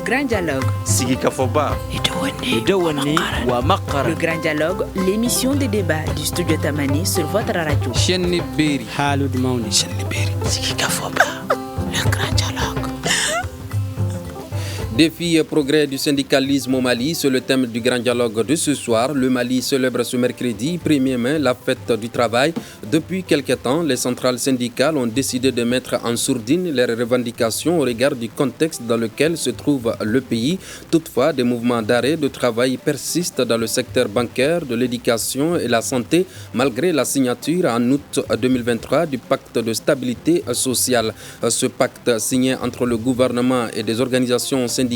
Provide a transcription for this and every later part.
grand dialogue. Sigika Foba. Idawani wa Makara. Le grand dialogue, l'émission de débat du studio Tamani sur votre radio. Chenni Beri. Halud Mauni. Chenni Beri. Sigika Foba. Le grand dialogue. Défi et progrès du syndicalisme au Mali, c'est le thème du grand dialogue de ce soir. Le Mali célèbre ce mercredi 1er mai la fête du travail. Depuis quelque temps, les centrales syndicales ont décidé de mettre en sourdine leurs revendications au regard du contexte dans lequel se trouve le pays. Toutefois, des mouvements d'arrêt de travail persistent dans le secteur bancaire, de l'éducation et la santé, malgré la signature en août 2023 du pacte de stabilité sociale. Ce pacte signé entre le gouvernement et des organisations syndicales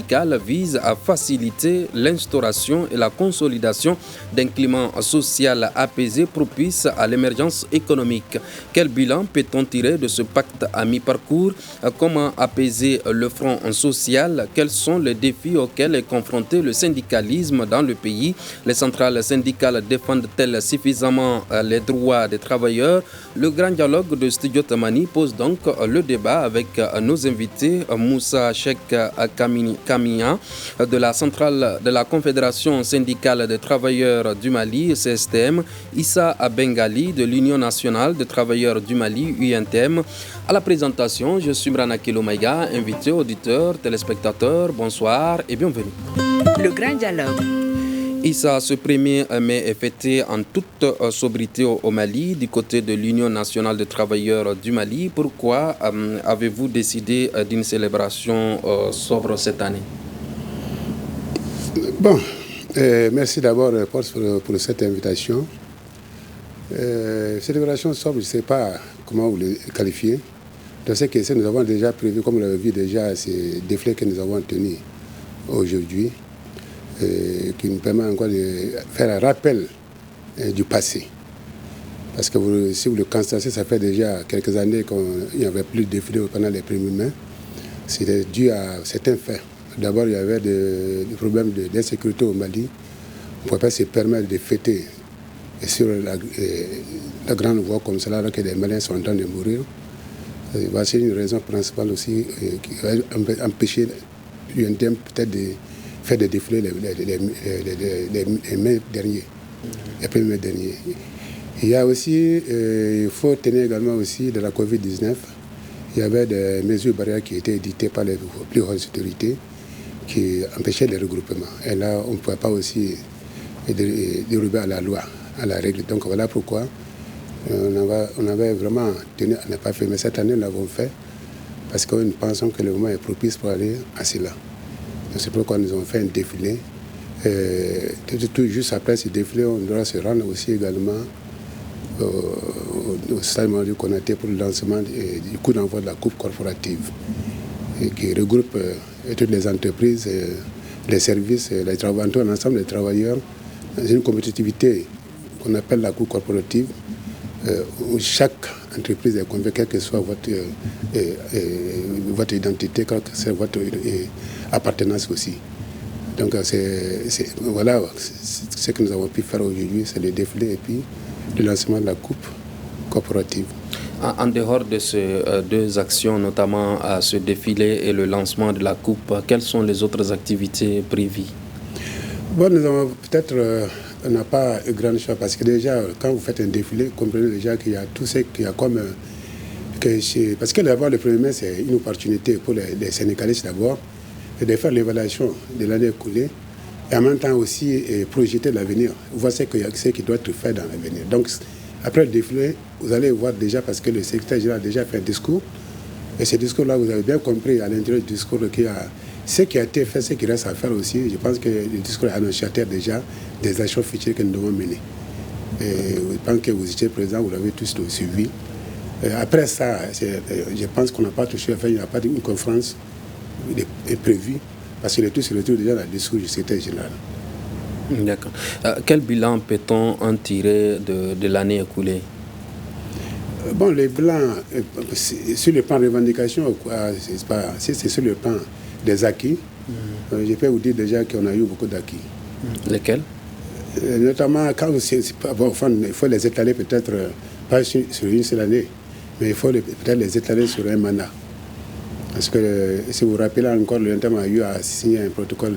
vise à faciliter l'instauration et la consolidation d'un climat social apaisé propice à l'émergence économique. Quel bilan peut-on tirer de ce pacte à mi-parcours? Comment apaiser le front social? Quels sont les défis auxquels est confronté le syndicalisme dans le pays? Les centrales syndicales défendent-elles suffisamment les droits des travailleurs? Le grand dialogue de Studio Tamani pose donc le débat avec nos invités, Moussa Cheikh Kamia de la centrale de la Confédération syndicale des travailleurs du Mali, CSTM, Issa Bengali de l'Union nationale des travailleurs du Mali, UNTM. À la présentation, je suis Mrana Kilomaïga, invité, auditeur, téléspectateur, bonsoir et bienvenue. Le grand dialogue. Issa, ce 1er mai est fêté en toute sobriété au Mali, du côté de l'Union nationale des travailleurs du Mali. Pourquoi avez-vous décidé d'une célébration sobre cette année? Bon, merci d'abord pour cette invitation. Célébration sobre, je ne sais pas comment vous le qualifiez. Je sais que nous avons déjà prévu, comme vous l'avez vu déjà, ces défilés que nous avons tenus aujourd'hui, qui nous permet encore de faire un rappel du passé. Parce que si vous le constatez, ça fait déjà quelques années qu'il n'y avait plus de défilé pendant les 1er mai. C'était dû à certains faits. D'abord, il y avait des problèmes d'insécurité au Mali. On ne pouvait pas se permettre de fêter sur la grande voie comme cela, alors que les Maliens sont en train de mourir. C'est une raison principale aussi qui va empêcher l'UNTM peut-être de faire des défilés les mai derniers, les 1er mai derniers. Il y a aussi, il faut tenir également aussi de la Covid-19. Il y avait des mesures barrières qui étaient éditées par les plus hautes autorités qui empêchaient les regroupements. Et là, on ne pouvait pas aussi dérober à la loi, à la règle. Donc voilà pourquoi on avait vraiment tenu à ne pas faire. Mais cette année, nous l'avons fait parce que nous pensons que le moment est propice pour aller à cela. C'est pourquoi nous avons fait un défilé. Tout juste après ce défilé, on doit se rendre aussi également au stade Mamadou Konaté pour le lancement du coup d'envoi de la coupe corporative qui regroupe toutes les entreprises, les services, les travailleurs, l'ensemble des travailleurs dans une compétitivité qu'on appelle la coupe corporative où chaque entreprise est convaincue, quelle que soit votre identité, quelle que soit votre appartenance aussi. Donc voilà ce que nous avons pu faire aujourd'hui, c'est le défilé et puis le lancement de la coupe corporative. En dehors de ces deux actions, notamment ce défilé et le lancement de la coupe, quelles sont les autres activités prévues? Bon, nous avons peut-être, on n'a pas un grand choix parce que déjà, quand vous faites un défilé, comprenez déjà qu'il y a tout ce qu'il y a comme... parce que d'abord, le 1er mai, c'est une opportunité pour les syndicalistes d'abord de faire l'évaluation de l'année écoulée et en même temps aussi projeter l'avenir, voir ce qui doit être fait dans l'avenir. Donc, après le défilé, vous allez voir déjà, parce que le secrétaire général a déjà fait un discours, et ce discours-là, vous avez bien compris à l'intérieur du discours qu'il y a ce qui a été fait, ce qui reste à faire aussi. Je pense que le discours est annonciateur déjà des actions futures que nous devons mener. Et je pense que vous étiez présent, vous l'avez tous suivi. Et après ça, je pense qu'on n'a pas touché à faire, il n'y a pas une conférence prévue, parce que tout se retrouve déjà dans le discours du secrétaire général. D'accord. Quel bilan peut-on en tirer de l'année écoulée? Bon, le bilan, sur le plan de revendication, c'est sur le plan des acquis. Je peux vous dire déjà qu'on a eu beaucoup d'acquis. Lesquels? Notamment, il faut les étaler peut-être pas sur une seule année, mais il faut peut-être les étaler sur un mandat. Parce que, si vous vous rappelez encore, l'UNTEM a eu à signer un protocole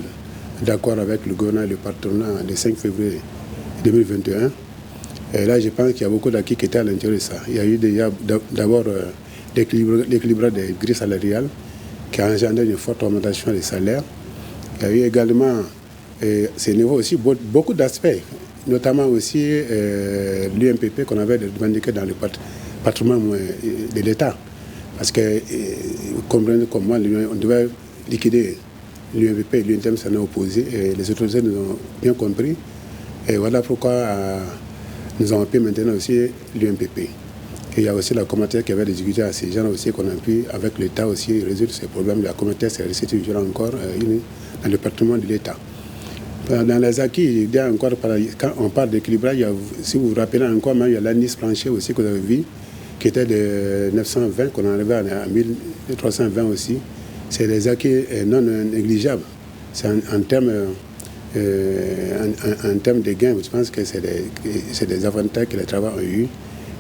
d'accord avec le gouvernement et le partenariat le 5 février 2021. Et là, je pense qu'il y a beaucoup d'acquis qui étaient à l'intérieur de ça. Il y a eu déjà d'abord l'équilibrage des grilles salariales qui a engendré une forte augmentation des salaires. Il y a eu également, ce niveau aussi, beaucoup d'aspects, notamment aussi l'UMPP qu'on avait revendiqué dans le patrimoine de l'État. Parce que, vous comprenez comme moi, on devait liquider l'UMPP et l'UNTEM s'en est opposé, et les autorités nous ont bien compris. Et voilà pourquoi nous avons pu maintenant aussi l'UMPP. Et il y a aussi la communautaire qui avait des difficultés à ces gens aussi qu'on a pu, avec l'État aussi, résoudre ces problèmes. La communautaire s'est restée toujours encore dans le patrimoine de l'État. Dans les acquis, il y a encore, quand on parle d'équilibrage, si vous vous rappelez encore, il y a l'indice plancher aussi que vous avez vu, qui était de 920, qu'on est arrivé à 1320 aussi. C'est des acquis non négligeables. C'est en termes de gains, je pense que c'est des avantages que les travailleurs ont eu.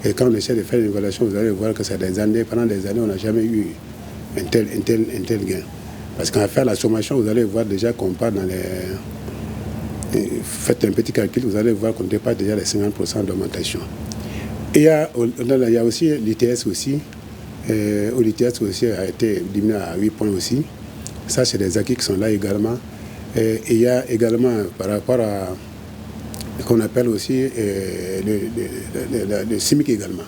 Et quand on essaie de faire une évaluation, vous allez voir que pendant des années, on n'a jamais eu un tel gain. Parce qu'en faire la sommation, vous allez voir déjà qu'on part dans les... Faites un petit calcul, vous allez voir qu'on dépasse déjà les 50% d'augmentation. Et il y a aussi l'ITS aussi. L'ITS aussi a été diminué à 8 points aussi. Ça, c'est des acquis qui sont là également. Et il y a également, par rapport à ce qu'on appelle aussi le CIMIC également.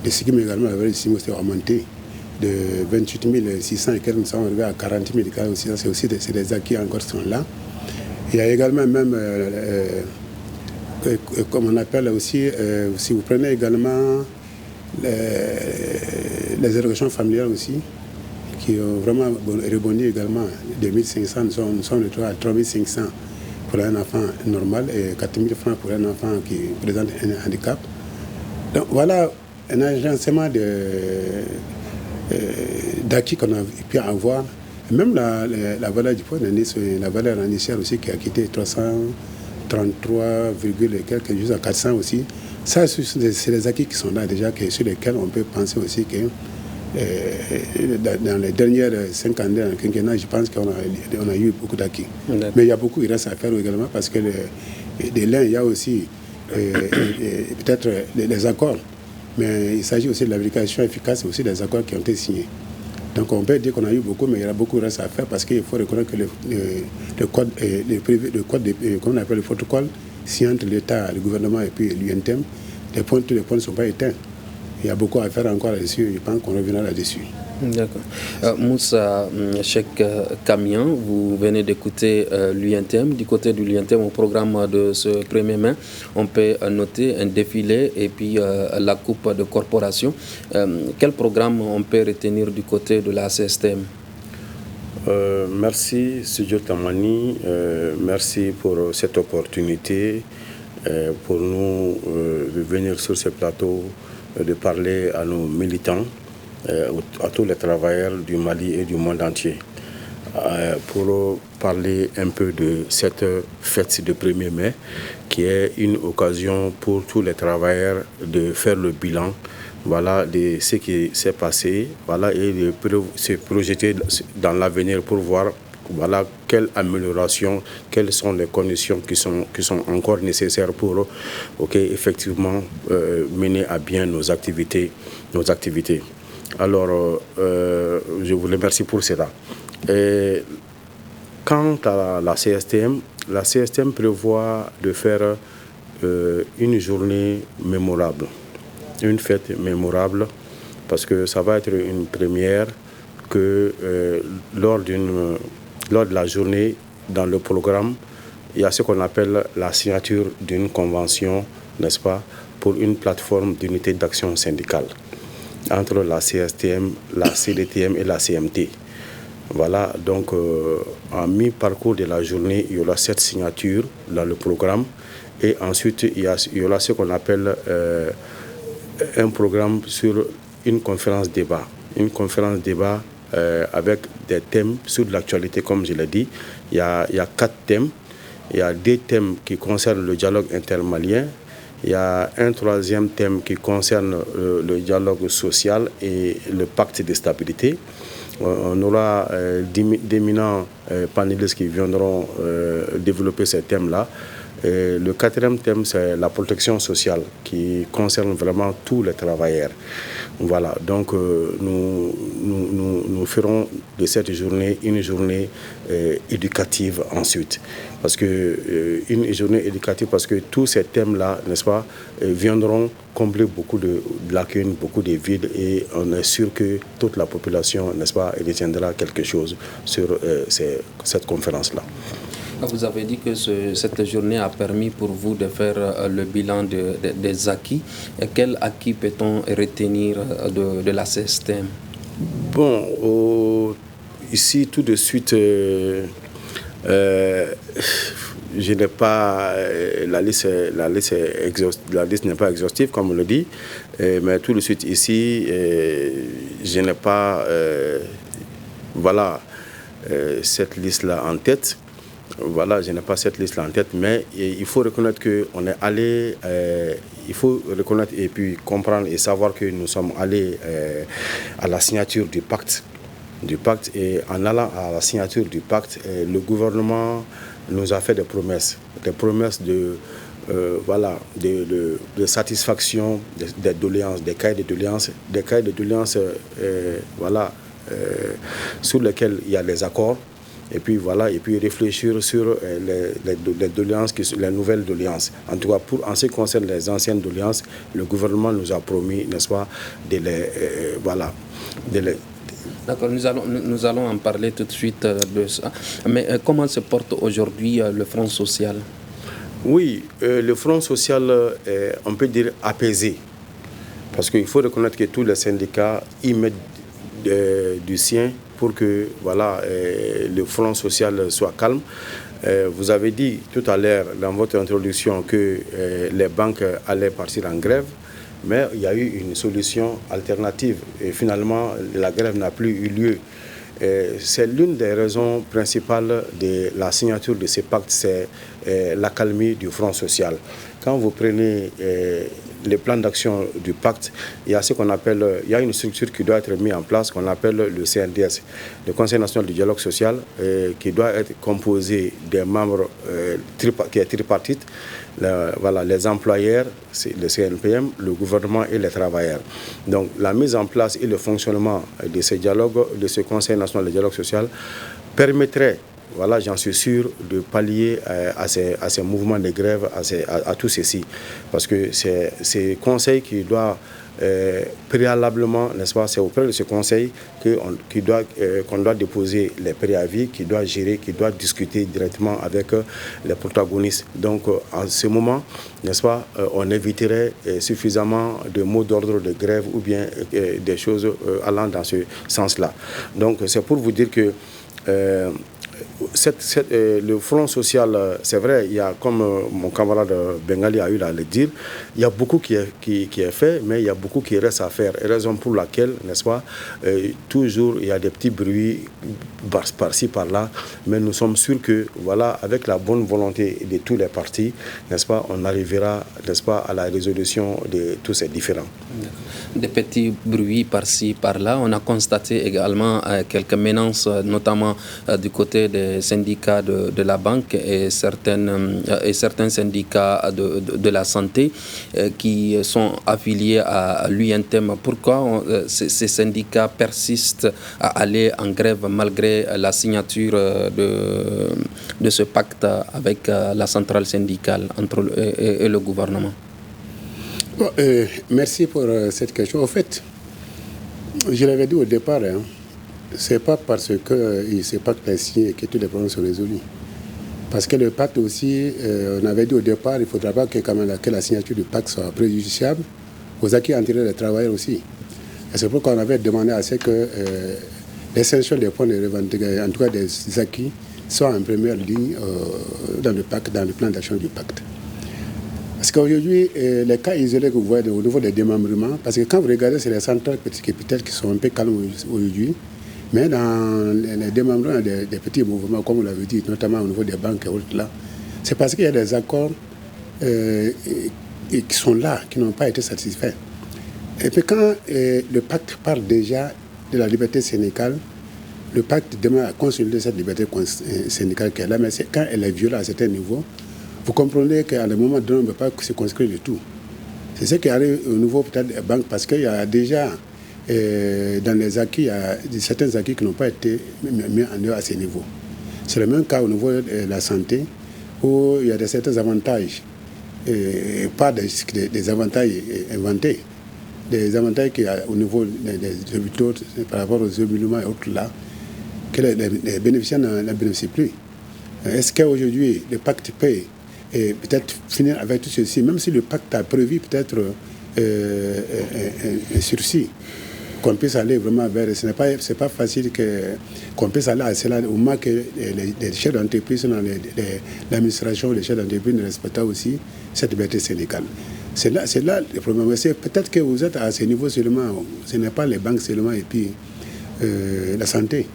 Le CIMIC également, le CIMIC a augmenté de 28 600 et quelques, nous sommes arrivés à 40 000 cas aussi. C'est aussi des acquis encore qui sont là. Il y a également même, comme on appelle aussi, si vous prenez également les allocations familiales aussi, qui ont vraiment rebondi également de 1 500, nous sommes retrouvés à 3 500 pour un enfant normal et 4 000 francs pour un enfant qui présente un handicap. Donc voilà un agencement d'acquis qu'on a pu avoir. Même la valeur du point d'indice, la valeur initiale aussi qui a quitté 333, quelques, jusqu'à 400 aussi. Ça, c'est les acquis qui sont là déjà, sur lesquels on peut penser aussi que dans les dernières 5 années, dans le quinquennat, je pense qu'on a eu beaucoup d'acquis. Mais il y a beaucoup, il reste à faire également parce que il y a aussi peut-être les accords. Mais il s'agit aussi de l'application efficace, aussi des accords qui ont été signés. Donc on peut dire qu'on a eu beaucoup, mais il y a beaucoup de reste à faire parce qu'il faut reconnaître que le code, qu'on appelle le protocole, signé entre l'État, le gouvernement et puis l'UNTEM, tous les points ne sont pas éteints. Il y a beaucoup à faire encore là-dessus, je pense qu'on reviendra là-dessus. D'accord. Moussa Cheikh Kamian, vous venez d'écouter l'UNTEM. Du côté de l'UNTEM, au programme de ce 1er mai, on peut noter un défilé et puis la coupe de corporation. Quel programme on peut retenir du côté de la CSTM? Merci, Studio Tamani. Merci pour cette opportunité pour nous de venir sur ce plateau, de parler à nos militants, à tous les travailleurs du Mali et du monde entier, pour parler un peu de cette fête de 1er mai, qui est une occasion pour tous les travailleurs de faire le bilan, voilà, de ce qui s'est passé, voilà, et de se projeter dans l'avenir pour voir, voilà, quelle amélioration, quelles sont les conditions qui sont encore nécessaires pour effectivement mener à bien nos activités. Alors, je vous remercie pour cela. Et quant à la CSTM prévoit de faire une journée mémorable, une fête mémorable, parce que ça va être une première que lors de la journée, dans le programme, il y a ce qu'on appelle la signature d'une convention, n'est-ce pas, pour une plateforme d'unité d'action syndicale entre la CSTM, la CDTM et la CMT. Voilà, donc en mi-parcours de la journée, il y aura cette signature dans le programme et ensuite il y aura ce qu'on appelle un programme sur une conférence débat. Une conférence débat avec des thèmes sur l'actualité, comme je l'ai dit. Il y a 4 thèmes. Il y a 2 thèmes qui concernent le dialogue intermalien. Il y a un 3e thème qui concerne le dialogue social et le pacte de stabilité. On aura d'éminents panélistes qui viendront développer ces thèmes-là. Le quatrième thème, c'est la protection sociale qui concerne vraiment tous les travailleurs. Voilà, donc nous ferons de cette journée une journée éducative ensuite. Parce que une journée éducative, parce que tous ces thèmes-là, n'est-ce pas, viendront combler beaucoup de lacunes, beaucoup de vides, et on est sûr que toute la population, n'est-ce pas, retiendra quelque chose sur cette conférence-là. Vous avez dit que cette journée a permis pour vous de faire le bilan des acquis. Et quel acquis peut-on retenir de la CSTM? Bon, ici tout de suite, je n'ai pas la liste n'est pas exhaustive comme on le dit, mais tout de suite ici, je n'ai pas cette liste-là en tête. Voilà, je n'ai pas cette liste en tête, mais il faut reconnaître qu'on est allé, il faut reconnaître et puis comprendre et savoir que nous sommes allés à la signature du pacte. Et en allant à la signature du pacte, le gouvernement nous a fait des promesses de satisfaction des doléances, des cahiers de doléances, sur lesquels il y a les accords. Et puis réfléchir sur les doléances, les nouvelles doléances. En tout cas, en ce qui concerne les anciennes doléances, le gouvernement nous a promis, n'est-ce pas, de les D'accord, nous allons en parler tout de suite de ça. Mais comment se porte aujourd'hui le Front social? Oui, le Front social, on peut dire apaisé. Parce qu'il faut reconnaître que tous les syndicats y mettent du sien pour que le Front social soit calme. Vous avez dit tout à l'heure dans votre introduction que les banques allaient partir en grève, mais il y a eu une solution alternative et finalement la grève n'a plus eu lieu. C'est l'une des raisons principales de la signature de ces pactes, c'est l'accalmie du Front social. Quand vous prenez les plans d'action du pacte, il y a il y a une structure qui doit être mise en place qu'on appelle le CNDS, le Conseil national du dialogue social, qui doit être composé des membres qui est tripartite, les employeurs, le CNPM, le gouvernement et les travailleurs. Donc la mise en place et le fonctionnement de ce dialogue, de ce Conseil national du dialogue social, permettrait, j'en suis sûr, de pallier à ces mouvements de grève, à tout ceci. Parce que c'est ce conseil qui doit préalablement, n'est-ce pas, c'est auprès de ce conseil qu'on doit déposer les préavis, qui doit gérer, qui doit discuter directement avec les protagonistes. Donc, en ce moment, n'est-ce pas, on éviterait suffisamment de mots d'ordre de grève ou bien des choses allant dans ce sens-là. Donc, c'est pour vous dire que le Front social, c'est vrai, il y a, comme mon camarade Bengali a eu à le dire, il y a beaucoup qui est fait, mais il y a beaucoup qui reste à faire. Et raison pour laquelle, n'est-ce pas, toujours il y a des petits bruits par-ci, par-là, mais nous sommes sûrs que, avec la bonne volonté de tous les partis, n'est-ce pas, on arrivera, n'est-ce pas, à la résolution de tous ces différends. Des petits bruits par-ci, par-là. On a constaté également quelques menaces, notamment du côté des syndicats de la banque et certains syndicats de la santé qui sont affiliés à l'UNTEM. Pourquoi ces syndicats persistent à aller en grève malgré la signature de ce pacte avec la centrale syndicale et le gouvernement? Bon, merci pour cette question. En fait, je l'avais dit au départ, ce n'est pas parce que ce pacte est signé que tous les problèmes sont résolus. Parce que le pacte aussi, on avait dit au départ, il ne faudra pas que la signature du pacte soit préjudiciable aux acquis antérieurs des travailleurs aussi. Et c'est pourquoi on avait demandé à ce que l'extension des points de revendication, en tout cas des acquis, soit en première ligne dans le pacte, dans le plan d'action du pacte. Parce qu'aujourd'hui, les cas isolés que vous voyez au niveau des démembrements, parce que quand vous regardez, c'est les centrales petites capitales qui sont un peu calmes aujourd'hui, mais dans les démembrements des petits mouvements, comme vous l'avez dit, notamment au niveau des banques et autres là, c'est parce qu'il y a des accords qui sont là, qui n'ont pas été satisfaits. Et puis quand le pacte parle déjà de la liberté syndicale, le pacte demain a consolidé cette liberté syndicale qu'elle a, mais quand elle est violée à certains niveaux, vous comprenez qu'à un moment donné, on ne peut pas se conscrire du tout. C'est ce qui arrive au niveau peut-être des banques, parce qu'il y a déjà dans les acquis, il y a certains acquis qui n'ont pas été mis en œuvre à ce niveau. C'est le même cas au niveau de la santé, où il y a certains avantages, pas des avantages inventés, des avantages qu'il y a au niveau des hôpitaux par rapport aux hôpitaux et autres là, que les bénéficiaires n'en bénéficient plus. Est-ce qu'aujourd'hui, le pacte paye et peut-être finir avec tout ceci, même si le pacte a prévu peut-être un sursis, qu'on puisse aller vraiment vers... C'est pas facile qu'on puisse aller à cela, au moment que les chefs d'entreprise, l'administration, les chefs d'entreprise ne respectent pas aussi cette liberté syndicale. C'est là le problème. Peut-être que vous êtes à ce niveau seulement, ce n'est pas les banques seulement, et puis la santé.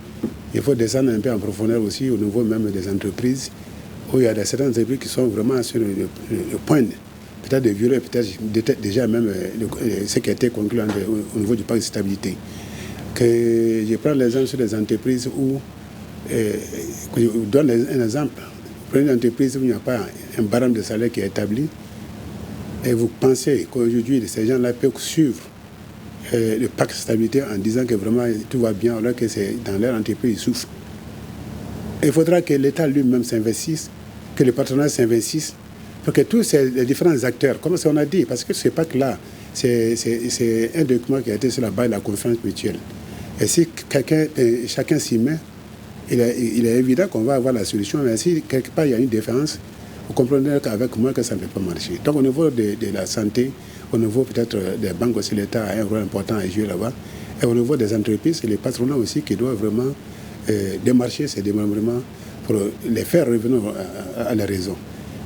Il faut descendre un peu en profondeur aussi au niveau même des entreprises, où il y a certaines entreprises qui sont vraiment sur le point peut-être de violer peut-être déjà même ce qui a été conclu au niveau du pacte de stabilité. Que je prends l'exemple sur les entreprises où, je vous donne un exemple, prenez une entreprise où il n'y a pas un barème de salaire qui est établi, et vous pensez qu'aujourd'hui ces gens-là peuvent suivre le pacte de stabilité en disant que vraiment tout va bien, alors que c'est dans leur entreprise, ils souffrent. Il faudra que l'État lui-même s'investisse, que le patronat s'investisse, pour que tous les différents acteurs, comme on a dit, parce que ce pacte-là, c'est un document qui a été sur la base de la confiance mutuelle. Et si chacun s'y met, il est évident qu'on va avoir la solution, mais si quelque part il y a une différence, vous comprenez qu'avec moi que ça ne peut pas marcher. Donc au niveau de la santé, au niveau peut-être des banques aussi, l'État a un rôle important à jouer là-bas. Et au niveau des entreprises, c'est les patronats aussi qui doivent vraiment démarcher ces démembrements pour les faire revenir à la raison.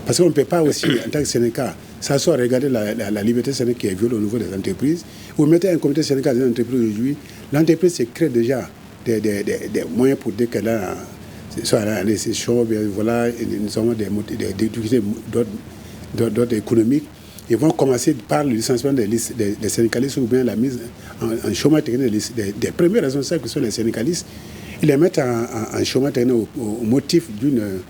Parce qu'on ne peut pas aussi, en tant que syndicat, s'asseoir regarder la liberté syndicale qui est violée au niveau des entreprises. Vous mettez un comité syndical dans une entreprise aujourd'hui, l'entreprise se crée déjà des moyens pour dire qu'elle a soit la récession, voilà, nous avons des difficultés d'ordre économique. Ils vont commencer par le licenciement des syndicalistes ou bien la mise en chômage technique des premiers responsables qui sont les syndicalistes. Ils les mettent en chômage technique au motif d'un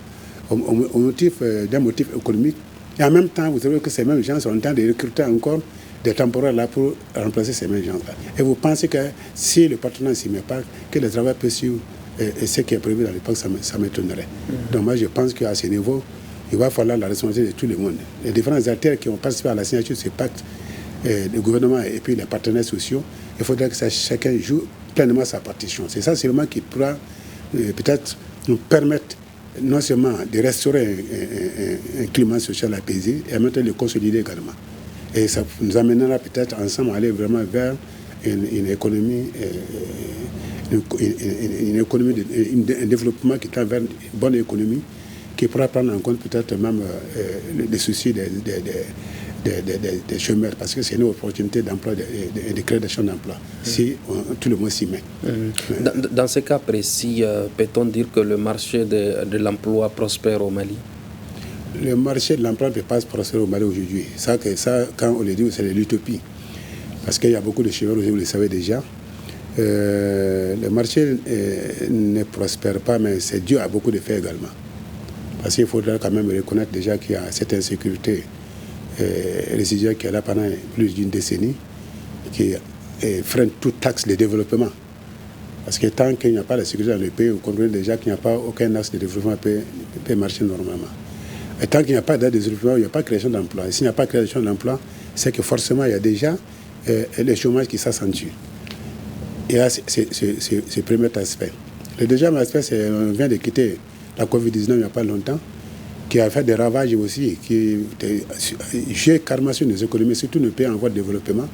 motif économique. Et en même temps, vous savez que ces mêmes gens sont en train de recruter encore des temporaires là pour remplacer ces mêmes gens-là. Et vous pensez que si le patronat ne s'y met pas, que le travail peut suivre et ce qui est prévu dans le pacte, ça m'étonnerait. Donc moi, je pense qu'à ce niveau, il va falloir la responsabilité de tout le monde. Les différents acteurs qui ont participé à la signature de ce pacte, le gouvernement et puis les partenaires sociaux, il faudrait que chacun joue pleinement sa partition. C'est ça seulement qui pourra peut-être nous permettre non seulement de restaurer un climat social apaisé, et en même temps de le consolider également. Et ça nous amènera peut-être ensemble à aller vraiment vers une économie, un développement qui tend vers une bonne économie, qui pourra prendre en compte peut-être même les soucis des chômeurs, parce que c'est une opportunité d'emploi, de création d'emploi, si tout le monde s'y met. Dans ce cas précis, peut-on dire que le marché de l'emploi prospère au Mali? Le marché de l'emploi ne peut pas prospérer au Mali aujourd'hui. Ça, quand on le dit, c'est de l'utopie. Parce qu'il y a beaucoup de chômeurs, vous le savez déjà. Le marché ne prospère pas, mais c'est dû à beaucoup de faits également. Parce qu'il faudra quand même reconnaître déjà qu'il y a cette insécurité résiduelle qui est là pendant plus d'une décennie, qui freine toute axe de développement. Parce que tant qu'il n'y a pas de sécurité dans le pays, vous comprenez déjà qu'il n'y a pas aucun axe de développement qui peut marcher normalement. Et tant qu'il n'y a pas d'aide de développement, il n'y a pas de création d'emploi. Et s'il n'y a pas de création d'emploi, c'est que forcément il y a déjà le chômage qui s'accentue. Et là, c'est le premier aspect. Le deuxième aspect, c'est qu'on vient de quitter la Covid-19 il n'y a pas longtemps, qui a fait des ravages aussi, qui joue carrément sur nos économies, surtout nos pays en voie de développement.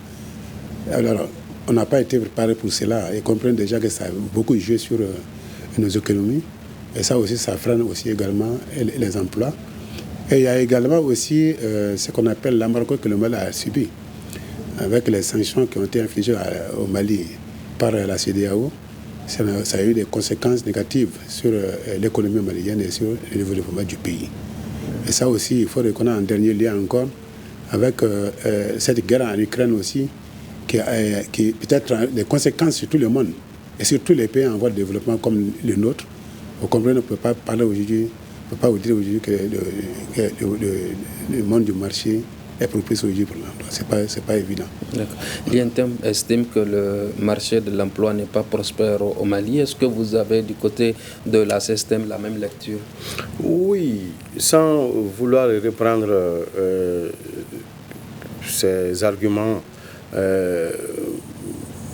Alors, on n'a pas été préparé pour cela et comprendre déjà que ça a beaucoup joué sur nos économies. Et ça aussi, ça freine aussi également les emplois. Et il y a également aussi ce qu'on appelle l'embargo que le Mali a subi, avec les sanctions qui ont été infligées au Mali par la CEDEAO. Ça a eu des conséquences négatives sur l'économie malienne et sur le développement du pays. Et ça aussi, il faut reconnaître en dernier lieu encore, avec cette guerre en Ukraine aussi, qui peut-être des conséquences sur tout le monde. Et surtout les pays en voie de développement comme le nôtre, vous comprenez, on ne peut pas parler aujourd'hui, on ne peut pas vous dire aujourd'hui que le monde du marché est propice aujourd'hui pour l'emploi. C'est pas évident. L'INTEM estime que le marché de l'emploi n'est pas prospère au Mali. Est-ce que vous avez du côté de la CSTM la même lecture? Oui, sans vouloir reprendre ces arguments,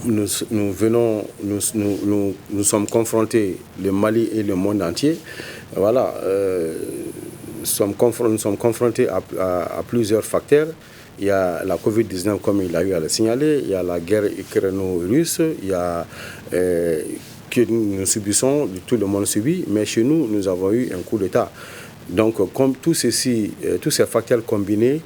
nous sommes confrontés, le Mali et le monde entier. Voilà. Nous sommes confrontés à plusieurs facteurs. Il y a la Covid-19, comme il a eu à le signaler, il y a la guerre ukraino-russe, il y a que nous subissons, tout le monde subit, mais chez nous, nous avons eu un coup d'État. Donc, comme tous ces facteurs combinés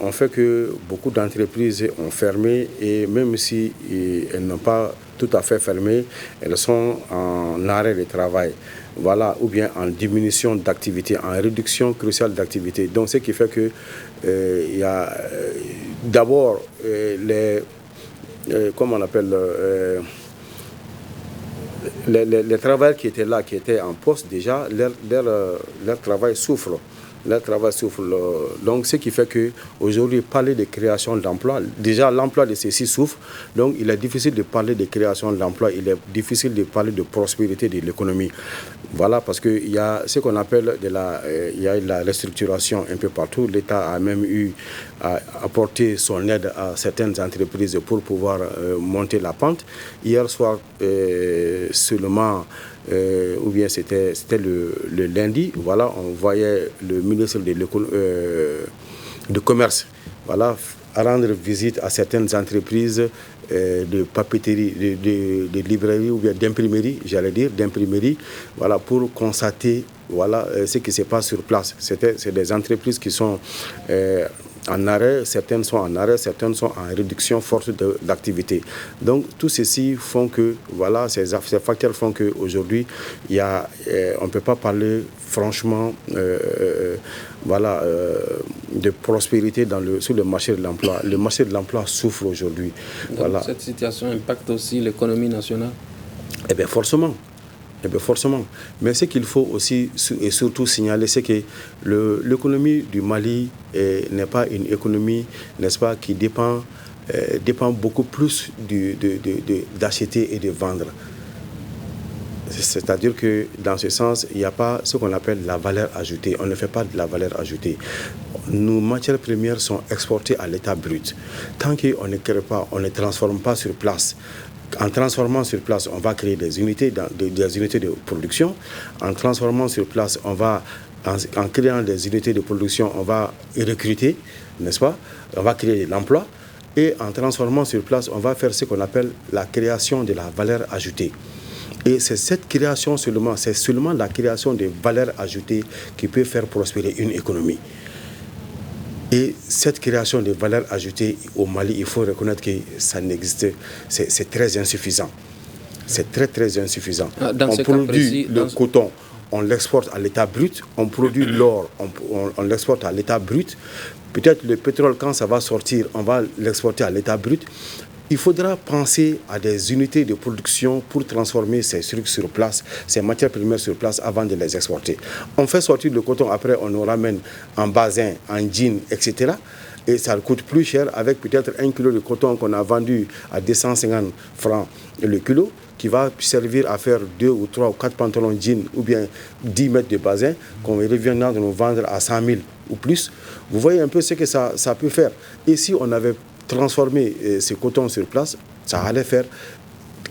ont fait que beaucoup d'entreprises ont fermé, et même si elles n'ont pas tout à fait fermé, elles sont en arrêt de travail. Voilà, ou bien en diminution d'activité, en réduction cruciale d'activité. Donc, ce qui fait que il y a d'abord comment on appelle les travailleurs qui étaient là, qui étaient en poste déjà, leur travail souffre. Donc, ce qui fait qu'aujourd'hui, parler de création d'emploi, déjà l'emploi de ceux-ci souffre, donc il est difficile de parler de création d'emploi, il est difficile de parler de prospérité de l'économie. Voilà, parce qu'il y a ce qu'on appelle il y a la restructuration un peu partout. L'État a même eu à apporter son aide à certaines entreprises pour pouvoir monter la pente. Hier soir, seulement, ou bien c'était le lundi, voilà, on voyait le ministre de Commerce, voilà, rendre visite à certaines entreprises de papeterie, de librairie ou bien d'imprimerie, voilà, pour constater, voilà, ce qui se passe sur place. C'est des entreprises qui sont en arrêt, certaines sont en arrêt, certaines sont en réduction forte d'activité. Donc tout ceci font que, voilà, ces facteurs font qu'aujourd'hui, on ne peut pas parler franchement de prospérité sur le marché de l'emploi. Le marché de l'emploi souffre aujourd'hui. Donc voilà. Cette situation impacte aussi l'économie nationale? Eh bien forcément. Mais ce qu'il faut aussi et surtout signaler, c'est que l'économie du Mali n'est pas une économie, n'est-ce pas, qui dépend beaucoup plus d'acheter et de vendre. C'est-à-dire que dans ce sens, il n'y a pas ce qu'on appelle la valeur ajoutée. On ne fait pas de la valeur ajoutée. Nos matières premières sont exportées à l'état brut. Tant qu'on ne crée pas, on ne transforme pas sur place. En transformant sur place, on va créer des unités de production. En transformant sur place, en créant des unités de production, on va recruter, n'est-ce pas? On va créer de l'emploi. Et en transformant sur place, on va faire ce qu'on appelle la création de la valeur ajoutée. Et c'est cette création seulement, c'est seulement la création de valeur ajoutée qui peut faire prospérer une économie. Et cette création de valeur ajoutée au Mali, il faut reconnaître que ça n'existe, c'est très insuffisant. C'est très insuffisant. On produit le coton, on l'exporte à l'état brut, on produit l'or, on l'exporte à l'état brut. Peut-être le pétrole, quand ça va sortir, on va l'exporter à l'état brut. Il faudra penser à des unités de production pour transformer ces trucs sur place, ces matières premières sur place avant de les exporter. On fait sortir le coton, après on nous ramène en basin, en jean, etc. Et ça coûte plus cher avec peut-être 1 kilo de coton qu'on a vendu à 250 francs le kilo, qui va servir à faire 2 ou 3 ou 4 pantalons jean ou bien 10 mètres de basin qu'on reviendra de nous vendre à 100 000 ou plus. Vous voyez un peu ce que ça peut faire. Et si on avait transformer ces cotons sur place, ça allait faire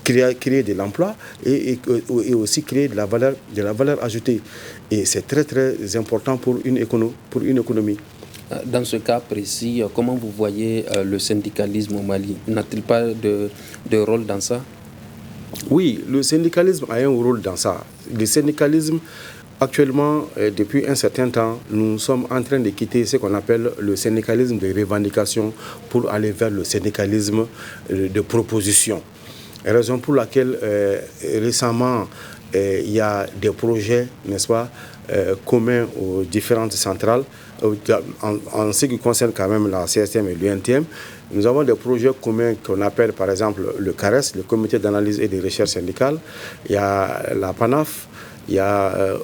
créer de l'emploi et aussi créer de la valeur ajoutée. Et c'est très important pour une économie. Dans ce cas précis, comment vous voyez le syndicalisme au Mali? N'a-t-il pas de rôle dans ça? Oui, le syndicalisme a un rôle dans ça. Le syndicalisme, actuellement, depuis un certain temps, nous sommes en train de quitter ce qu'on appelle le syndicalisme de revendication pour aller vers le syndicalisme de proposition. Raison pour laquelle récemment, il y a des projets, n'est-ce pas, communs aux différentes centrales. En ce qui concerne quand même la CSTM et l'UNTM, Nous avons des projets communs qu'on appelle par exemple le CARES, le Comité d'analyse et de recherche syndicale. Il y a la PANAF, il y a,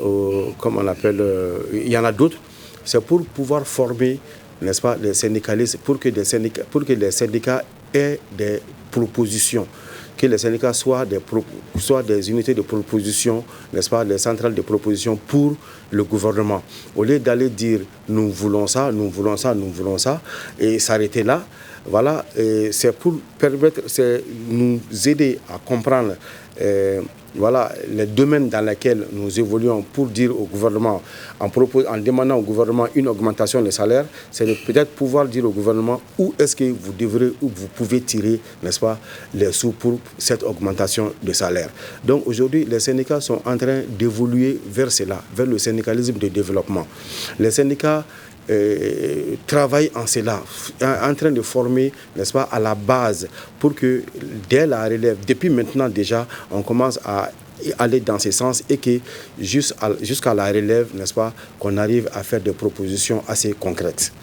il y en a d'autres. C'est pour pouvoir former, n'est-ce pas, les syndicalistes, pour que les syndicats aient des propositions, que les syndicats soient des unités de proposition, n'est-ce pas, des centrales de proposition pour le gouvernement. Au lieu d'aller dire nous voulons ça, nous voulons ça, nous voulons ça, et s'arrêter là, voilà, c'est pour permettre, c'est nous aider à comprendre voilà, les domaines dans lesquels nous évoluons pour dire au gouvernement, en demandant au gouvernement une augmentation des salaires, c'est de peut-être pouvoir dire au gouvernement où est-ce que vous devrez, où vous pouvez tirer, n'est-ce pas, les sous pour cette augmentation de salaire. Donc aujourd'hui, les syndicats sont en train d'évoluer vers cela, vers le syndicalisme de développement. Les syndicats travaillent en cela, en train de former, n'est-ce pas, à la base, pour que dès la relève, depuis maintenant déjà, on commence à aller dans ce sens et que jusqu'à la relève, n'est-ce pas, qu'on arrive à faire des propositions assez concrètes.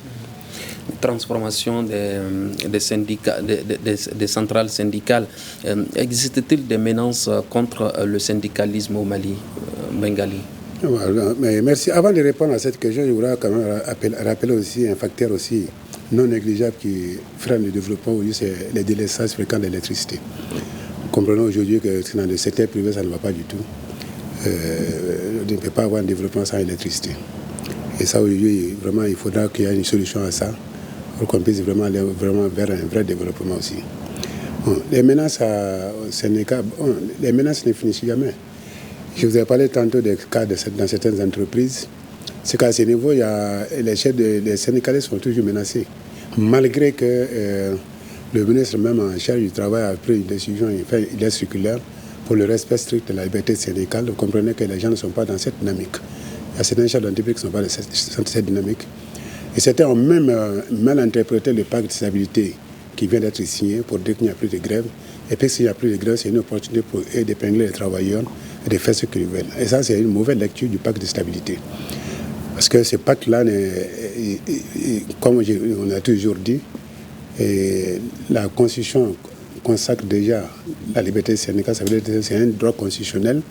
Transformation des syndicats, des centrales syndicales. Existe-t-il des menaces contre le syndicalisme au Mali, Bengali? Mais merci. Avant de répondre à cette question, je voudrais quand même rappeler aussi un facteur aussi non négligeable qui freine le développement aujourd'hui, c'est les délaissages fréquents d'électricité. Comprenons aujourd'hui que dans le secteur privé, ça ne va pas du tout. On ne peut pas avoir un développement sans électricité. Et ça, aujourd'hui, vraiment, il faudra qu'il y ait une solution à ça pour qu'on puisse vraiment aller vers un vrai développement aussi. Bon, les menaces aux syndicats, les menaces ne finissent jamais. Je vous ai parlé tantôt des cas dans certaines entreprises. C'est qu'à ce niveau, les chefs des syndicalistes sont toujours menacés. Malgré que le ministre même en charge du travail a pris une décision, il fait une lettre circulaire pour le respect strict de la liberté syndicale. Vous comprenez que les gens ne sont pas dans cette dynamique. Il y a certains chefs d'entreprise qui ne sont pas dans cette dynamique. Et certains ont même mal interprété le pacte de stabilité qui vient d'être signé pour dire qu'il n'y a plus de grève. Et puis s'il n'y a plus de grève, c'est une opportunité pour eux d'épingler les travailleurs et de faire ce qu'ils veulent. Et ça, c'est une mauvaise lecture du pacte de stabilité. Parce que ce pacte-là, comme on a toujours dit, la Constitution consacre déjà la liberté syndicale, ça veut dire que c'est un droit constitutionnel.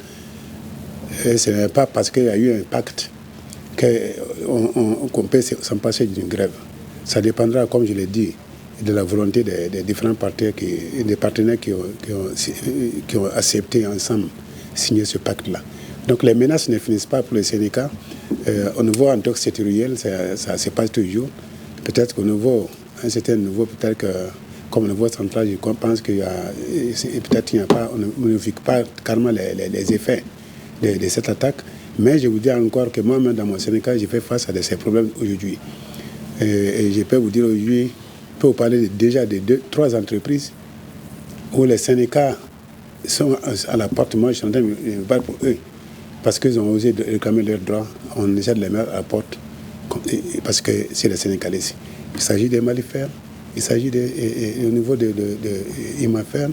Et ce n'est pas parce qu'il y a eu un pacte qu'on peut s'en passer d'une grève. Ça dépendra, comme je l'ai dit, de la volonté des différents partenaires qui ont accepté ensemble signer ce pacte-là. Donc les menaces ne finissent pas pour les syndicats. Au niveau en tant que sectoriel, ça se passe toujours. Peut-être qu'au niveau, un certain niveau, peut-être que comme au niveau central, je pense qu'il y a, peut-être qu'il n'y a pas, on ne vit pas carrément les effets de cette attaque. Mais je vous dis encore que moi-même dans mon syndicat, j'ai fait face à ces problèmes aujourd'hui. Et je peux vous dire aujourd'hui, je peux vous parler déjà de 3 entreprises où les syndicats sont à la porte. Moi, je suis en train de me battre pour eux parce qu'ils ont osé réclamer leurs droits. On essaie de les mettre à la porte parce que c'est les syndicalistes. Il s'agit des Malifères, il s'agit au niveau de Imafer,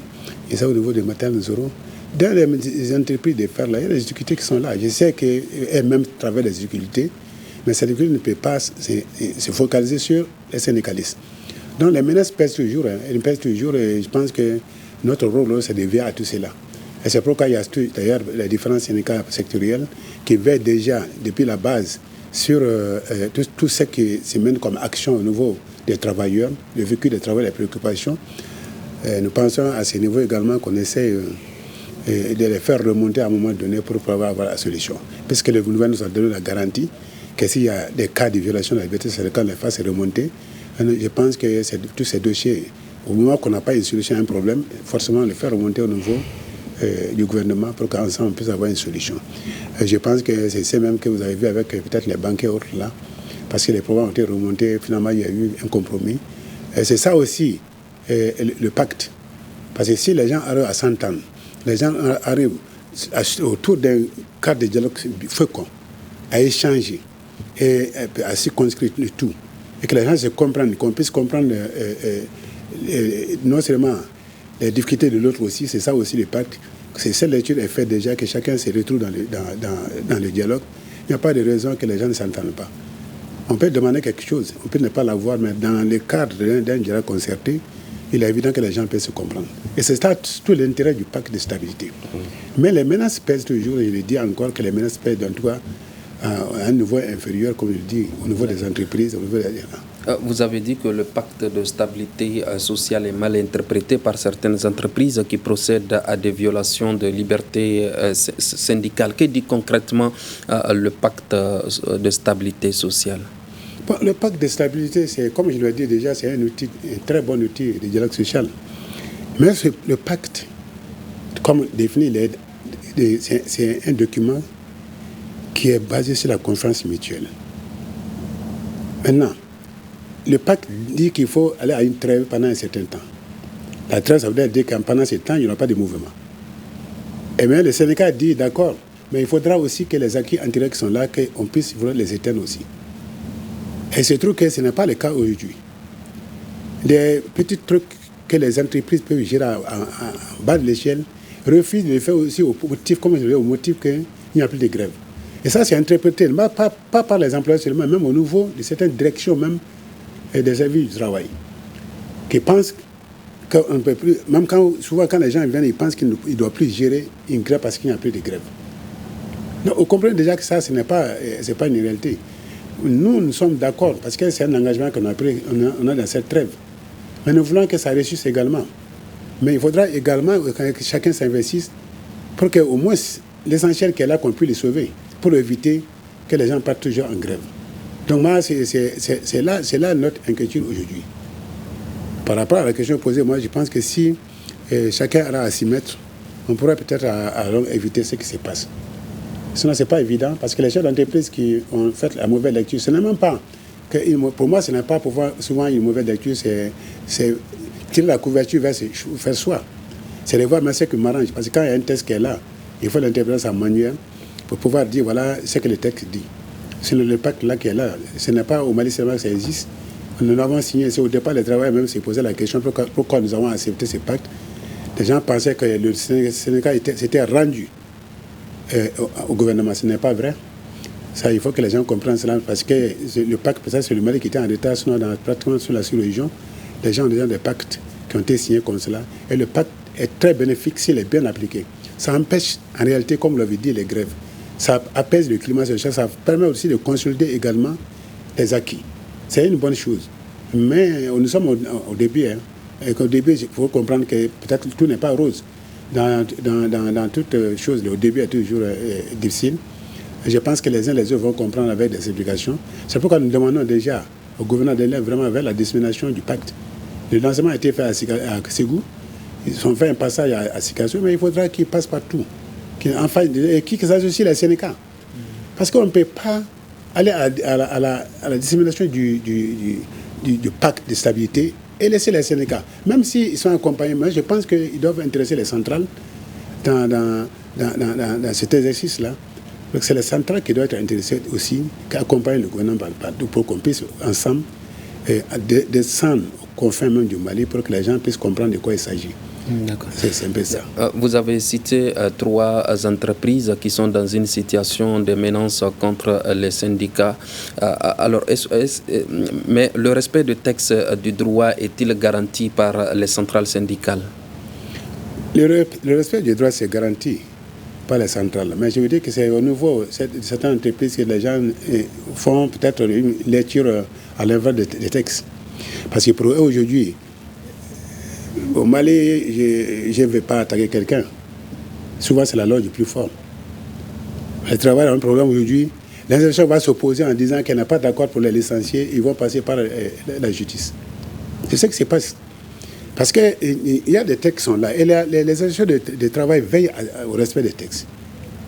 il s'agit au niveau des Maternelles Zoro. Dans les entreprises de fer, là, il y a des difficultés qui sont là. Je sais qu'elles-mêmes traversent des difficultés, mais ces difficultés ne peuvent pas se focaliser sur les syndicalistes. Donc les menaces pèsent toujours, elles pèsent toujours, et je pense que notre rôle, c'est de veiller à tout cela. Et c'est pourquoi il y a d'ailleurs les différents syndicats sectoriels qui veillent déjà depuis la base sur tout ce qui se mène comme action au niveau des travailleurs, le vécu des travailleurs, les préoccupations. Nous pensons à ce niveau également qu'on essaie de les faire remonter à un moment donné pour pouvoir avoir la solution. Puisque le gouvernement nous a donné la garantie que s'il y a des cas de violation de la liberté syndicale, on les fasse remonter. Je pense que tous ces dossiers, au moment qu'on n'a pas une solution à un problème, forcément le faire remonter au niveau du gouvernement pour qu'ensemble on puisse avoir une solution. Je pense que c'est ce même que vous avez vu avec peut-être les banquiers autres là, parce que les problèmes ont été remontés, finalement il y a eu un compromis. Et c'est ça aussi le pacte. Parce que si les gens arrivent à s'entendre, les gens arrivent autour d'un cadre de dialogue fécond, à échanger et à circonscrire le tout, et que les gens se comprennent, qu'on puisse comprendre non seulement les difficultés de l'autre aussi, c'est ça aussi le pacte. C'est cette lecture est faite déjà, que chacun se retrouve dans le dialogue. Il n'y a pas de raison que les gens ne s'entendent pas. On peut demander quelque chose, on peut ne pas l'avoir, mais dans le cadre d'un dialogue concerté, il est évident que les gens peuvent se comprendre. Et c'est ça tout l'intérêt du pacte de stabilité. Mais les menaces pèsent toujours, et je le dis encore, que les menaces pèsent en tout cas à un niveau inférieur, comme je dis, au niveau des entreprises, au niveau des... Vous avez dit que le pacte de stabilité sociale est mal interprété par certaines entreprises qui procèdent à des violations de liberté syndicale. Que dit concrètement le pacte de stabilité sociale? Bon, le pacte de stabilité, c'est, comme je l'ai dit déjà, c'est un très bon outil de dialogue social. Mais le pacte, comme défini, c'est un document qui est basé sur la confiance mutuelle. Maintenant, le pacte dit qu'il faut aller à une trêve pendant un certain temps. La trêve, ça veut dire que pendant ce temps, il n'y aura pas de mouvement. Et bien, le syndicat dit d'accord, mais il faudra aussi que les acquis antérieurs qui sont là, qu'on puisse les éteindre aussi. Et je trouve que ce n'est pas le cas aujourd'hui. Des petits trucs que les entreprises peuvent gérer en bas de l'échelle refusent de le faire aussi au motif, comme je l'ai dit, au motif qu'il n'y a plus de grève. Et ça, c'est interprété, pas par les employeurs seulement, même au niveau de certaines directions même des services du travail, qui pensent qu'on ne peut plus, même souvent quand les gens viennent, ils pensent qu'ils ne doivent plus gérer une grève parce qu'il n'y a plus de grève. Donc, on comprend déjà que ça, ce n'est pas une réalité. Nous sommes d'accord, parce que c'est un engagement qu'on a pris, on a dans cette trêve. Mais nous voulons que ça réussisse également. Mais il faudra également que chacun s'investisse pour qu'au moins l'essentiel qui est là, qu'on puisse les sauver, pour éviter que les gens partent toujours en grève. Donc moi, c'est là notre inquiétude aujourd'hui. Par rapport à la question posée, moi je pense que si chacun aura à s'y mettre, on pourra peut-être éviter ce qui se passe. Sinon, ce n'est pas évident, parce que les chefs d'entreprise qui ont fait la mauvaise lecture, ce n'est même pas... pour moi, ce n'est pas souvent une mauvaise lecture, c'est tirer la couverture vers soi. C'est de voir ce qui m'arrange. Parce que quand il y a un texte qui est là, il faut l'interpréter en manuel pour pouvoir dire voilà ce que le texte dit. C'est le pacte là qui est là. Ce n'est pas au Mali seulement que ça existe. Nous l'avons signé. C'est au départ, le travail même s'est posé la question pourquoi nous avons accepté ce pacte. Les gens pensaient que le Sénégal s'était rendu au gouvernement. Ce n'est pas vrai. Ça, il faut que les gens comprennent cela parce que le pacte, peut-être c'est le Mali qui était en retard, sinon pratiquement sur la sous-région, les gens ont déjà des pactes qui ont été signés comme cela. Et le pacte est très bénéfique s'il est bien appliqué. Ça empêche en réalité, comme vous l'avez dit, les grèves. Ça apaise le climat social, ça permet aussi de consolider également les acquis. C'est une bonne chose. Mais nous sommes au début. Et qu'au début, il faut comprendre que peut-être tout n'est pas rose. Dans toute chose, le début est toujours difficile. Et je pense que les uns les autres vont comprendre avec des explications. C'est pourquoi nous demandons déjà au gouvernement d'aller vraiment vers la dissémination du pacte. Le lancement a été fait à Ségou. Ils ont fait un passage à Sikasso, mais il faudra qu'il passe partout. Qu'ils associent les syndicats. Parce qu'on ne peut pas aller à la dissémination du pacte de stabilité et laisser les syndicats. Même s'ils sont accompagnés, mais je pense qu'ils doivent intéresser les centrales dans cet exercice-là. Donc c'est les centrales qui doivent être intéressées aussi, qui accompagnent le gouvernement partout pour qu'on puisse ensemble descendre aux confins même du Mali pour que les gens puissent comprendre de quoi il s'agit. D'accord. C'est un peu ça. Vous avez cité 3 entreprises qui sont dans une situation de menace contre les syndicats. Alors, mais le respect du texte du droit est-il garanti par les centrales syndicales? Le respect du droit, c'est garanti par les centrales. Mais je veux dire que c'est au niveau de certaines entreprises que les gens font peut-être une lecture à l'inverse des textes. Parce que pour eux, aujourd'hui, au Mali, je ne vais pas attaquer quelqu'un. Souvent, c'est la loi du plus fort. Le travail a un problème aujourd'hui. L'institution va s'opposer en disant qu'elle n'a pas d'accord pour les licencier. Ils vont passer par la justice. C'est ce qui se passe. Parce qu'il y a des textes qui sont là. Et les institutions de travail veillent au respect des textes.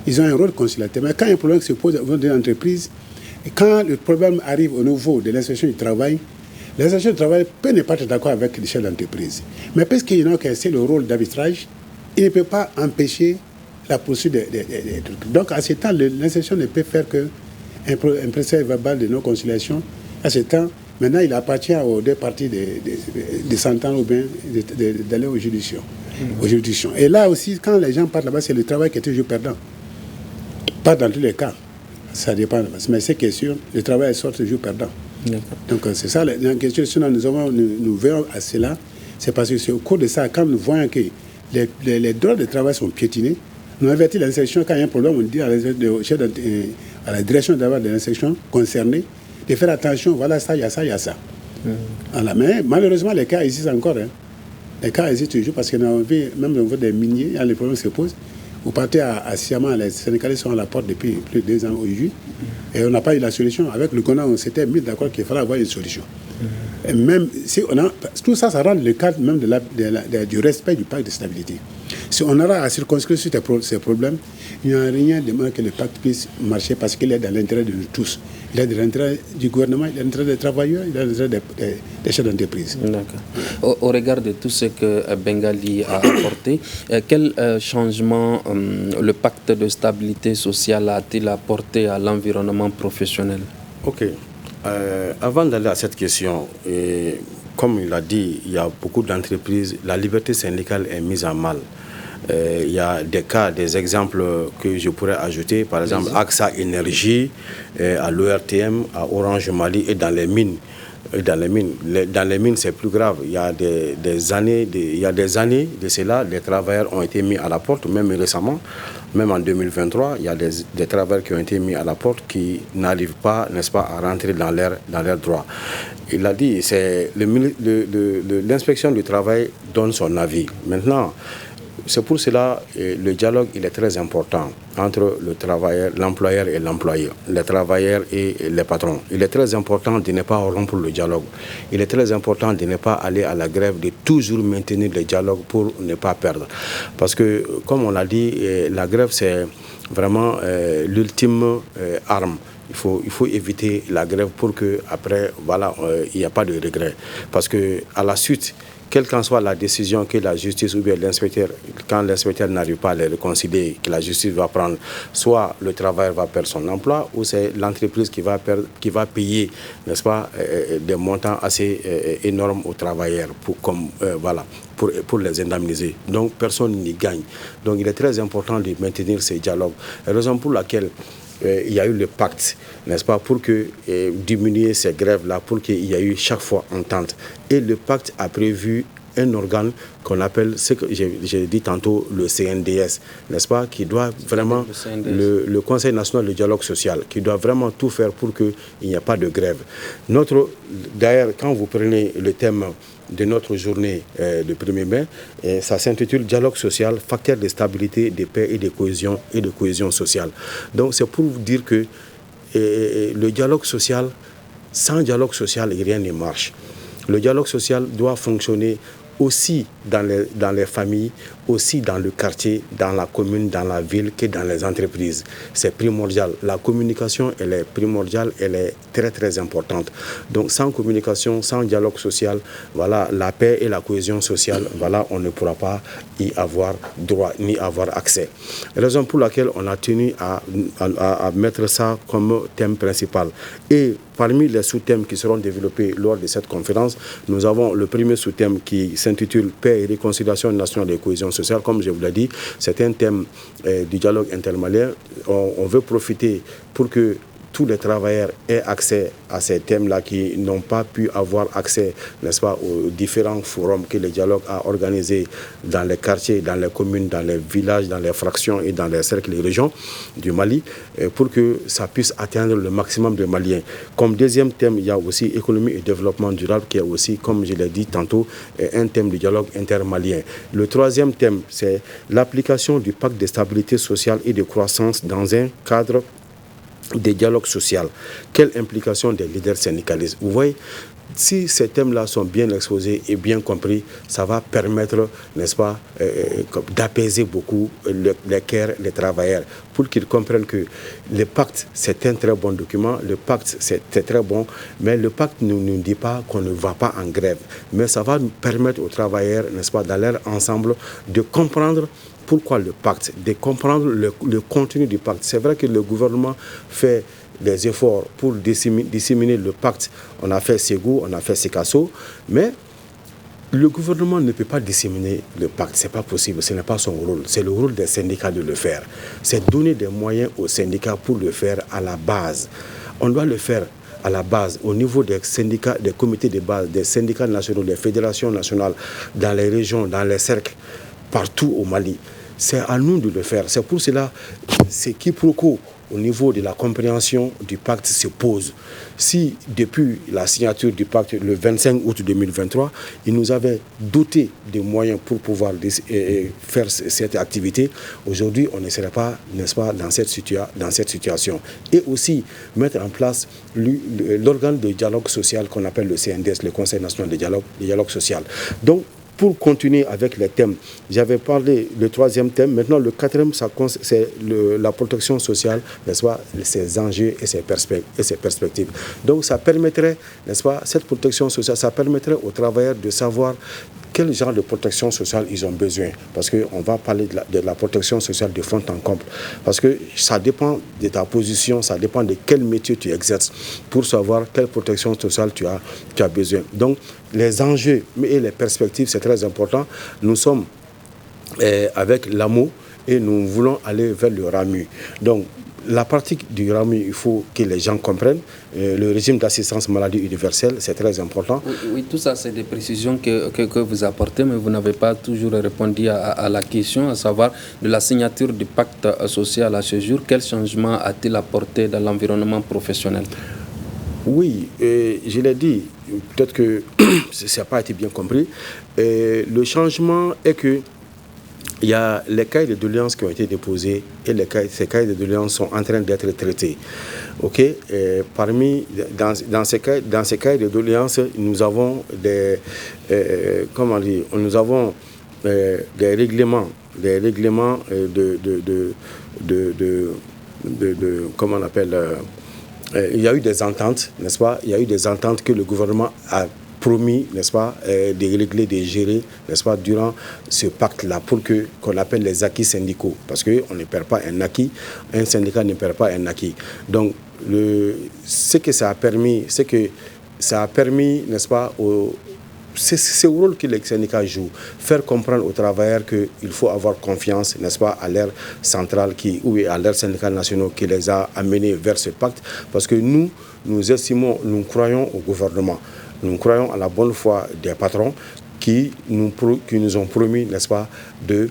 Ils ont un rôle conciliateur. Mais quand il y a un problème qui se pose au niveau d'une entreprise, et quand le problème arrive au niveau de l'institution du travail, l'institution du travail peut ne pas être d'accord avec les chefs d'entreprise. Mais parce qu'il y en a qui c'est le rôle d'arbitrage, il ne peut pas empêcher la poursuite des trucs. Donc, à ce temps, l'institution ne peut faire qu'un procès verbal de non-conciliation. À ce temps, maintenant, il appartient aux deux parties de s'entendre ou bien d'aller aux juridictions. Et là aussi, quand les gens partent là-bas, c'est le travail qui est toujours perdant. Pas dans tous les cas. Ça dépend. Mais c'est question, le travail sort toujours perdant. Donc c'est ça la question. Sinon nous verrons à cela. C'est parce que c'est au cours de ça, quand nous voyons que les droits de travail sont piétinés, nous avertit l'insertion. Quand il y a un problème, on dit à la direction de l'insertion concernée de faire attention, voilà ça, il y a ça, il y a ça. Voilà. Mais malheureusement, les cas existent encore. Les cas existent toujours parce que nous avons vu, même au niveau des miniers, les problèmes se posent. Vous partez à Siaman, les syndicalistes sont à la porte depuis plus de 2 ans aujourd'hui. Et on n'a pas eu la solution. Avec le CONA, on s'était mis d'accord qu'il fallait avoir une solution. Et même si on a, tout ça, ça rend le cadre même du respect du pacte de stabilité. Si on aura à circonscrire sur ces problèmes, il n'y a rien de moins que le pacte puisse marcher parce qu'il est dans l'intérêt de nous tous. Il est dans l'intérêt du gouvernement, il est dans l'intérêt des travailleurs, il est dans l'intérêt des chefs d'entreprise. D'accord. Au regard de tout ce que Bengali a apporté, quel changement le pacte de stabilité sociale a-t-il apporté à l'environnement professionnel? Ok. Avant d'aller à cette question, comme il a dit, il y a beaucoup d'entreprises, la liberté syndicale est mise en mal. Il y a des cas, des exemples que je pourrais ajouter, par exemple AXA Énergie, à l'ORTM, à Orange Mali et dans les mines. Dans les mines, c'est plus grave. Il y a des années de cela, les travailleurs ont été mis à la porte, même récemment, même en 2023, il y a des travailleurs qui ont été mis à la porte qui n'arrivent pas, n'est-ce pas, à rentrer dans leurs droits. Il a dit, c'est l'inspection du travail donne son avis. Maintenant, c'est pour cela que le dialogue il est très important entre le travailleur, l'employeur et l'employé, les travailleurs et les patrons. Il est très important de ne pas rompre le dialogue. Il est très important de ne pas aller à la grève, de toujours maintenir le dialogue pour ne pas perdre. Parce que, comme on l'a dit, la grève c'est vraiment l'ultime arme. Il faut éviter la grève pour que après voilà, il n'y a pas de regret. Parce que à la suite, quelle qu'en soit la décision que la justice ou bien l'inspecteur, quand l'inspecteur n'arrive pas à les réconcilier, que la justice va prendre, soit le travailleur va perdre son emploi, ou c'est l'entreprise qui va payer, n'est-ce pas, des montants assez énormes aux travailleurs pour les indemniser. Donc personne n'y gagne. Donc il est très important de maintenir ces dialogues. La raison pour laquelle il y a eu le pacte, n'est-ce pas, pour diminuer ces grèves-là, pour qu'il y ait eu chaque fois entente. Et le pacte a prévu un organe qu'on appelle, ce que j'ai dit tantôt, le CNDS, n'est-ce pas, qui doit vraiment, le Conseil national de dialogue social, qui doit vraiment tout faire pour qu'il n'y ait pas de grève. D'ailleurs, quand vous prenez le thème de notre journée de 1er mai, ça s'intitule Dialogue social, facteur de stabilité, de paix et de cohésion sociale. Donc c'est pour vous dire que le dialogue social, sans dialogue social, rien ne marche. Le dialogue social doit fonctionner aussi dans les familles, aussi dans le quartier, dans la commune, dans la ville, que dans les entreprises. C'est primordial. La communication, elle est primordiale, elle est très très importante. Donc sans communication, sans dialogue social, voilà, la paix et la cohésion sociale, voilà, on ne pourra pas y avoir droit ni avoir accès. Raison pour laquelle on a tenu à mettre ça comme thème principal. Et parmi les sous-thèmes qui seront développés lors de cette conférence, nous avons le premier sous-thème qui s'intitule Paix et réconciliation nationale et cohésion sociale. Comme je vous l'ai dit, c'est un thème du dialogue intermalien. On veut profiter pour que tous les travailleurs aient accès à ces thèmes-là qui n'ont pas pu avoir accès, n'est-ce pas, aux différents forums que le dialogue a organisés dans les quartiers, dans les communes, dans les villages, dans les fractions et dans les cercles et régions du Mali, pour que ça puisse atteindre le maximum de Maliens. Comme deuxième thème, il y a aussi économie et développement durable, qui est aussi, comme je l'ai dit tantôt, un thème du dialogue intermalien. Le troisième thème, c'est l'application du pacte de stabilité sociale et de croissance dans un cadre des dialogues sociaux. Quelle implication des leaders syndicalistes? Vous voyez, si ces thèmes-là sont bien exposés et bien compris, ça va permettre, n'est-ce pas, d'apaiser beaucoup les cœurs des travailleurs pour qu'ils comprennent que le pacte, c'est un très bon document, le pacte, c'est très bon, mais le pacte ne nous dit pas qu'on ne va pas en grève. Mais ça va nous permettre aux travailleurs, n'est-ce pas, d'aller ensemble, de comprendre pourquoi le pacte, de comprendre le contenu du pacte. C'est vrai que le gouvernement fait des efforts pour disséminer le pacte. On a fait Ségou, on a fait Sikasso, mais Le gouvernement ne peut pas disséminer le pacte, ce n'est pas possible, ce n'est pas son rôle. C'est le rôle des syndicats de le faire. C'est donner des moyens aux syndicats pour le faire à la base. On doit le faire à la base, au niveau des syndicats, des comités de base, des syndicats nationaux, des fédérations nationales, dans les régions, dans les cercles, partout au Mali. C'est à nous de le faire. C'est pour cela, c'est quiproquo au niveau de la compréhension du pacte se pose. Si depuis la signature du pacte le 25 août 2023, il nous avait doté de moyens pour pouvoir faire cette activité, aujourd'hui on ne serait pas, n'est-ce pas, dans cette situation. Et aussi mettre en place l'organe de dialogue social qu'on appelle le CNDS, le Conseil national de dialogue social. Donc, pour continuer avec les thèmes, j'avais parlé le troisième thème, maintenant le quatrième, c'est la protection sociale, n'est-ce pas, ses enjeux et ses perspectives. Donc ça permettrait, n'est-ce pas, cette protection sociale, ça permettrait aux travailleurs de savoir quel genre de protection sociale ils ont besoin. Parce qu'on va parler de la protection sociale de fond en comble. Parce que ça dépend de ta position, ça dépend de quel métier tu exerces pour savoir quelle protection sociale tu as besoin. Donc, les enjeux et les perspectives, c'est très important. Nous sommes avec l'AMO et nous voulons aller vers le RAMU. Donc, la pratique du RAMU, il faut que les gens comprennent. Le régime d'assistance maladie universelle, c'est très important. Oui, tout ça, c'est des précisions que vous apportez, mais vous n'avez pas toujours répondu à la question, à savoir de la signature du pacte social à ce jour. Quel changement a-t-il apporté dans l'environnement professionnel? Oui, je l'ai dit, peut-être que ça n'a pas été bien compris. Le changement est que il y a les cahiers de doléances qui ont été déposés et ces cahiers de doléances sont en train d'être traités. Okay? Dans ces cahiers de doléances, nous avons des règlements comment on appelle, il y a eu des ententes, n'est-ce pas? Il y a eu des ententes que le gouvernement a promis, n'est-ce pas, de régler, de gérer, n'est-ce pas, durant ce pacte-là, pour qu'on appelle les acquis syndicaux. Parce qu'on ne perd pas un acquis, un syndicat ne perd pas un acquis. Donc, ce que ça a permis, n'est-ce pas, c'est au rôle que les syndicats jouent, faire comprendre aux travailleurs qu'il faut avoir confiance, n'est-ce pas, à leur centrale ou à leurs syndicats nationaux qui les a amenés vers ce pacte, parce que nous croyons au gouvernement, nous croyons à la bonne foi des patrons qui nous ont promis, n'est-ce pas, de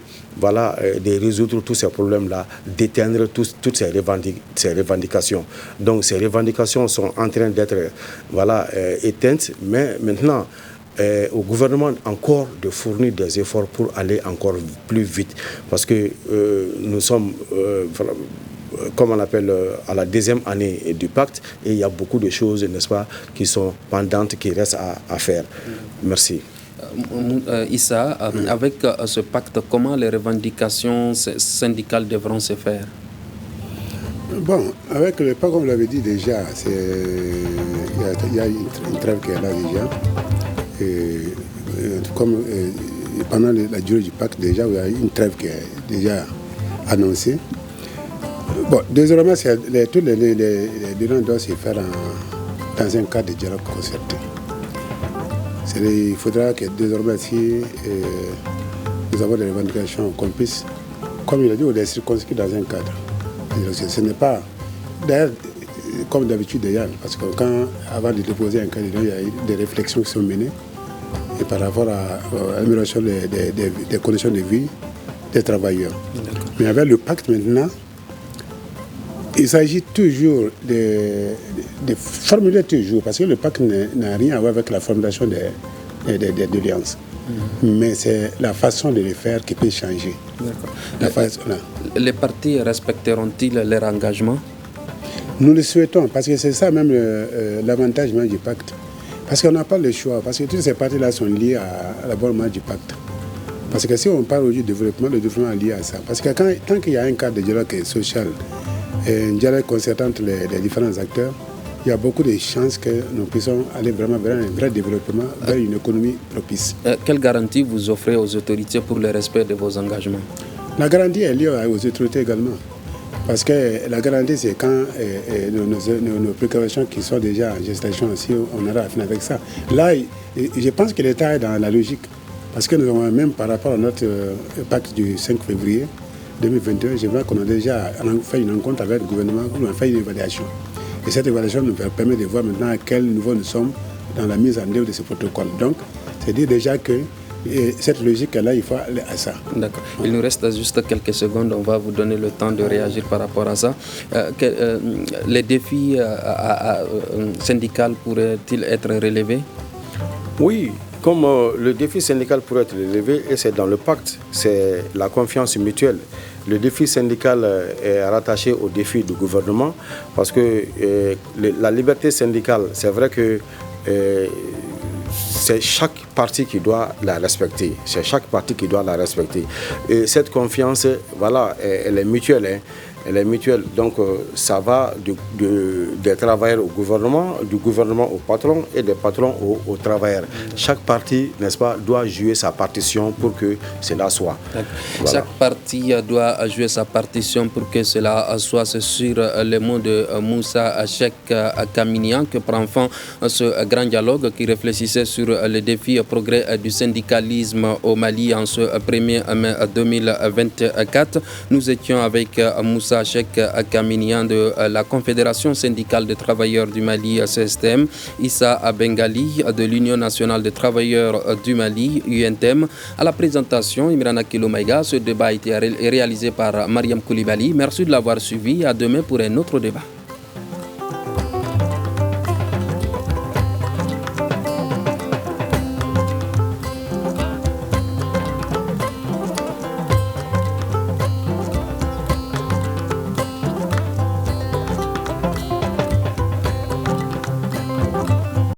résoudre tous ces problèmes-là, d'éteindre toutes ces revendications. Donc ces revendications sont en train d'être éteintes, mais maintenant, au gouvernement encore de fournir des efforts pour aller encore plus vite. Parce que nous sommes, comme on appelle, à la deuxième année du pacte, et il y a beaucoup de choses, n'est-ce pas, qui sont pendantes, qui restent à faire. Merci. Issa, avec ce pacte, comment les revendications syndicales devront se faire? Bon, avec le pacte, comme vous l'avez dit déjà, il y a une trêve qui est là déjà. Pendant la durée du pacte, déjà, il y a une trêve qui est déjà annoncée. Bon, désormais, tous les bilans doivent se faire dans un cadre de dialogue concerté. Il faudra que désormais, si nous avons des revendications, qu'on puisse, comme il a dit, on les circonscrire dans un cadre. Ce n'est pas, d'ailleurs, comme d'habitude d'ailleurs, parce que avant de déposer un cadre, il y a eu des réflexions qui sont menées et par rapport à l'amélioration des conditions de vie des travailleurs. Mais avec le pacte maintenant, il s'agit toujours de formuler toujours, parce que le pacte n'a rien à voir avec la formulation des doléances. Mais c'est la façon de le faire qui peut changer. Les partis respecteront-ils leur engagement? Nous le souhaitons, parce que c'est ça même l'avantage du pacte. Parce qu'on n'a pas le choix, parce que toutes ces parties-là sont liées à la bonne marche du pacte. Parce que si on parle aujourd'hui du développement, le développement est lié à ça. Parce que tant qu'il y a un cadre de dialogue social, un dialogue concertant entre les différents acteurs, il y a beaucoup de chances que nous puissions aller vraiment vers un vrai développement, vers une économie propice. Quelle garantie vous offrez aux autorités pour le respect de vos engagements? La garantie est liée aux autorités également. Parce que la garantie, c'est quand nos précautions qui sont déjà en gestation, si on aura à finir avec ça. Là, je pense que l'État est dans la logique. Parce que nous avons même par rapport à notre pacte du 5 février 2021, je vois qu'on a déjà fait une rencontre avec le gouvernement où on a fait une évaluation. Et cette évaluation nous permet de voir maintenant à quel niveau nous sommes dans la mise en œuvre de ce protocole. Donc, c'est dire déjà que cette logique-là, il faut aller à ça. D'accord. Il nous reste juste quelques secondes. On va vous donner le temps de réagir par rapport à ça. Les défis syndicaux pourraient-ils être relevés? Oui, comme le défi syndical pourrait être relevé, et c'est dans le pacte, c'est la confiance mutuelle. Le défi syndical est rattaché au défi du gouvernement parce que la liberté syndicale, c'est vrai que c'est chaque parti qui doit la respecter. C'est chaque parti qui doit la respecter. Et cette confiance, voilà, elle est mutuelle. Hein. Elle est mutuelle. Donc, ça va des travailleurs au gouvernement, du gouvernement aux patrons et des patrons aux travailleurs. Chaque parti, n'est-ce pas, doit jouer sa partition pour que cela soit. Voilà. Chaque parti doit jouer sa partition pour que cela soit. C'est sur les mots de Moussa Cheikh Kaminian que prend fin ce grand dialogue qui réfléchissait sur les défis et progrès du syndicalisme au Mali en ce 1er mai 2024. Nous étions avec Moussa Cheikh Kaminian de la Confédération syndicale des travailleurs du Mali, CSTM, Issa Bengali de l'Union nationale des travailleurs du Mali, UNTM. À la présentation, Imrana Kilomaïga. Ce débat a été réalisé par Mariam Koulibaly. Merci de l'avoir suivi. À demain pour un autre débat.